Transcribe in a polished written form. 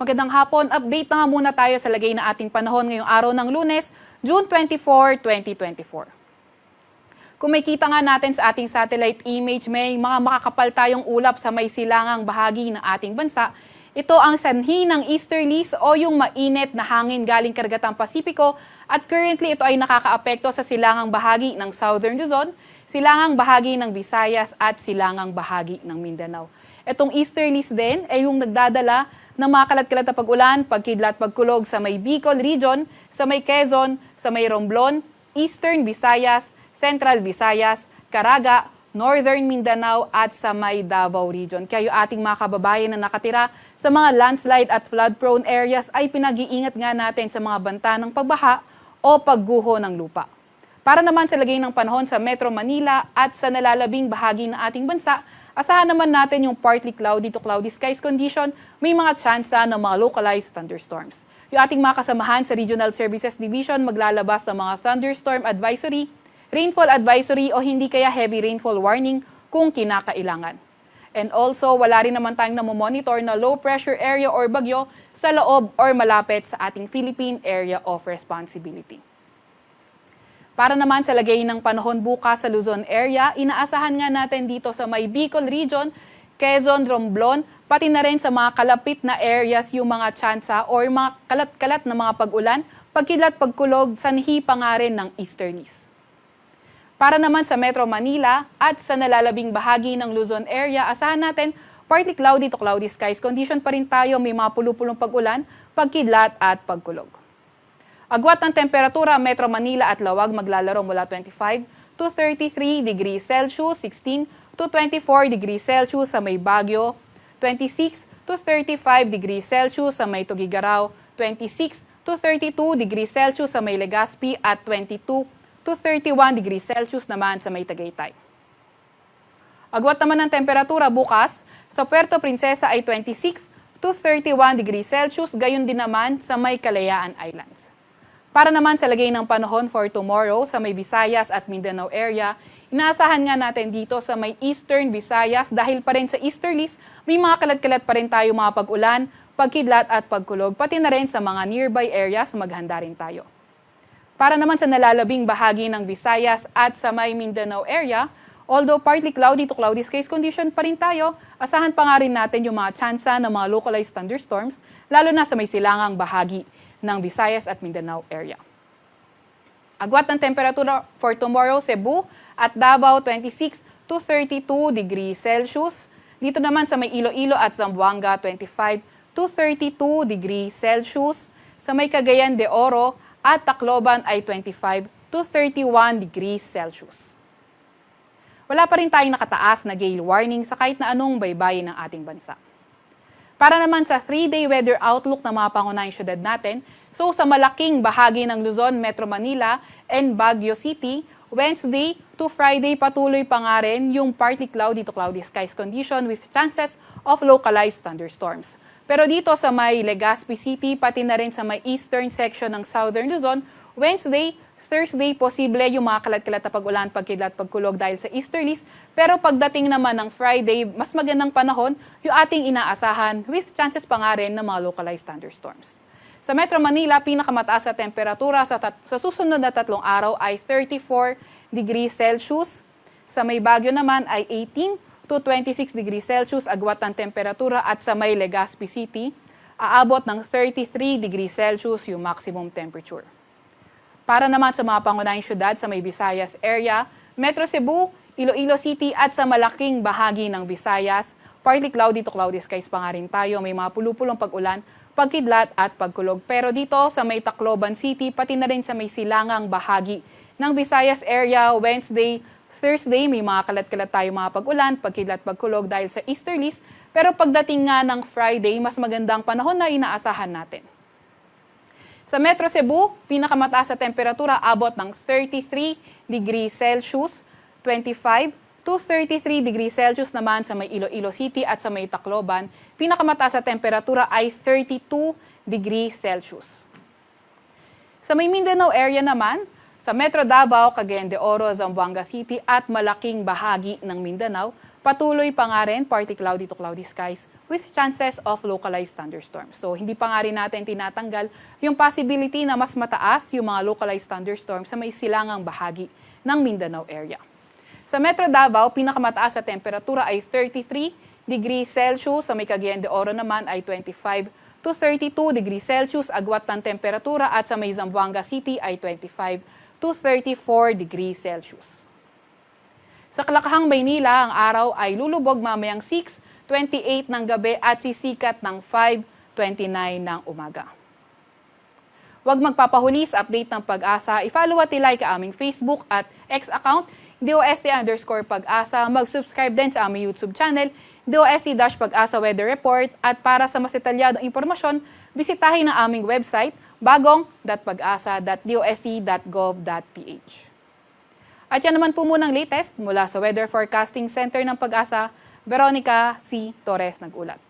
Magandang hapon, update na nga muna tayo sa lagay na ating panahon ngayong araw ng Lunes, June 24, 2024. Kung may kita nga natin sa ating satellite image, may mga makakapal tayong ulap sa may silangang bahagi ng ating bansa. Ito ang sanhi ng easterlies o yung mainit na hangin galing karagatang Pasipiko at currently ito ay nakakaapekto sa silangang bahagi ng Southern Luzon, silangang bahagi ng Visayas at silangang bahagi ng Mindanao. Itong easterlies din ay yung nagdadala ng mga kalat-kalat na pag-ulan, pagkidlat, pagkulog sa may Bicol Region, sa may Quezon, sa may Romblon, Eastern Visayas, Central Visayas, Caraga, Northern Mindanao at sa may Davao Region. Kaya yung ating mga kababayan na nakatira sa mga landslide at flood-prone areas ay pinag-iingat nga natin sa mga banta ng pagbaha o pagguho ng lupa. Para naman sa lagay ng panahon sa Metro Manila at sa nalalabing bahagi ng ating bansa, asahan naman natin yung partly cloudy to cloudy skies condition, may mga tsansa ng mga localized thunderstorms. Yung ating mga kasamahan sa Regional Services Division maglalabas ng mga thunderstorm advisory, rainfall advisory o hindi kaya heavy rainfall warning kung kinakailangan. And also, wala rin naman tayong namomonitor na low pressure area or bagyo sa loob or malapit sa ating Philippine Area of Responsibility. Para naman sa lagay ng panahon bukas sa Luzon area, inaasahan nga natin dito sa may Bicol Region, Quezon, Romblon, pati na rin sa mga kalapit na areas yung mga tsansa or mga kalat-kalat na mga pag-ulan, pagkilat, pagkulog, sanhi pa nga rin ng easterlies. Para naman sa Metro Manila at sa nalalabing bahagi ng Luzon area, asahan natin partly cloudy to cloudy skies condition pa rin tayo, may mga pulupulong pag-ulan, pagkidlat at pagkulog. Agwat ng temperatura, Metro Manila at Lawag maglalaro mula 25 to 33 degrees Celsius, 16 to 24 degrees Celsius sa may Baguio, 26 to 35 degrees Celsius sa may Tugigaraw, 26 to 32 degrees Celsius sa may Legazpi at 22 to 31 degrees Celsius naman sa may Tagaytay. Agwat naman ng temperatura bukas, sa Puerto Princesa ay 26 to 31 degrees Celsius, gayon din naman sa may Kalayaan Islands. Para naman sa lagay ng panahon for tomorrow sa may Visayas at Mindanao area, inaasahan nga natin dito sa may Eastern Visayas dahil pa rin sa easterlies, may mga kalat-kalat pa rin tayo mga pag-ulan, pagkidlat at pagkulog, pati na rin sa mga nearby areas maghanda rin tayo. Para naman sa nalalabing bahagi ng Visayas at sa may Mindanao area, although partly cloudy to cloudy skies condition pa rin tayo, asahan pa nga rin natin yung mga tsansa ng mga localized thunderstorms, lalo na sa may silangang bahagi ng Visayas at Mindanao area. Agwat ng temperatura for tomorrow, Cebu at Davao 26 to 32 degrees Celsius. Dito naman sa may Iloilo at Zamboanga 25 to 32 degrees Celsius. Sa may Cagayan de Oro at Tacloban ay 25 to 31 degrees Celsius. Wala pa rin tayong nakataas na gale warning sa kahit na anong baybayin ng ating bansa. Para naman sa 3-day weather outlook ng mga pangunahing syudad natin, so sa malaking bahagi ng Luzon, Metro Manila, and Baguio City, Wednesday to Friday patuloy pa nga rin yung partly cloudy to cloudy skies condition with chances of localized thunderstorms. Pero dito sa may Legazpi City, pati na rin sa may eastern section ng Southern Luzon, Wednesday, Thursday, posible yung mga kalat-kalat na pag-ulan, pagkidlat, pagkulog dahil sa easterlies. Pero pagdating naman ng Friday, mas magandang panahon yung ating inaasahan with chances pa nga rin ng mga localized thunderstorms. Sa Metro Manila, pinakamataas sa temperatura sa susunod na 3 araw ay 34 degrees Celsius. Sa may Baguio naman ay 18 to 26 degrees Celsius agwat ng temperatura at sa may Legazpi City, aabot ng 33 degrees Celsius yung maximum temperature. Para naman sa mga pangunahing syudad sa may Visayas area, Metro Cebu, Iloilo City at sa malaking bahagi ng Visayas, partly cloudy to cloudy skies pa nga rin tayo, may mga pulupulong pag-ulan, pagkidlat at pagkulog. Pero dito sa may Tacloban City, pati na rin sa may silangang bahagi ng Visayas area, Wednesday, Thursday, may mga kalat-kalat tayo mga pag-ulan, pagkidlat, pagkulog dahil sa easterlies. Pero pagdating nga ng Friday, mas magandang panahon na inaasahan natin. Sa Metro Cebu, pinakamataas sa temperatura abot ng 33 degrees Celsius, 25 to 33 degrees Celsius naman sa may Iloilo City at sa may Tacloban. Pinakamataas sa temperatura ay 32 degrees Celsius. Sa may Mindanao area naman, sa Metro Davao, Cagayan de Oro, Zamboanga City at malaking bahagi ng Mindanao, patuloy pa nga rin partly cloudy to cloudy skies with chances of localized thunderstorms. So hindi pa nga rin natin tinatanggal yung possibility na mas mataas yung mga localized thunderstorms sa may silangang bahagi ng Mindanao area. Sa Metro Davao, pinakamataas sa temperatura ay 33 degrees Celsius. Sa may Cagayan de Oro naman ay 25 to 32 degrees Celsius agwat ng temperatura at sa may Zamboanga City ay 25 to 34 degrees Celsius. Sa Kalakahang, Maynila, ang araw ay lulubog mamayang 6:28 ng gabi at sisikat ng 5:29 ng umaga. Huwag magpapahuli sa update ng Pag-asa. I-follow at i-like ang aming Facebook at X account, DOST_Pag-asa. Mag-subscribe din sa aming YouTube channel, DOST-Pag-asa Weather Report. At para sa mas detalyadong impormasyon, bisitahin ang aming website, bagong.pag-asa.dost.gov.ph. At yan naman po munang latest mula sa Weather Forecasting Center ng Pag-asa, Veronica C. Torres nag-ulat.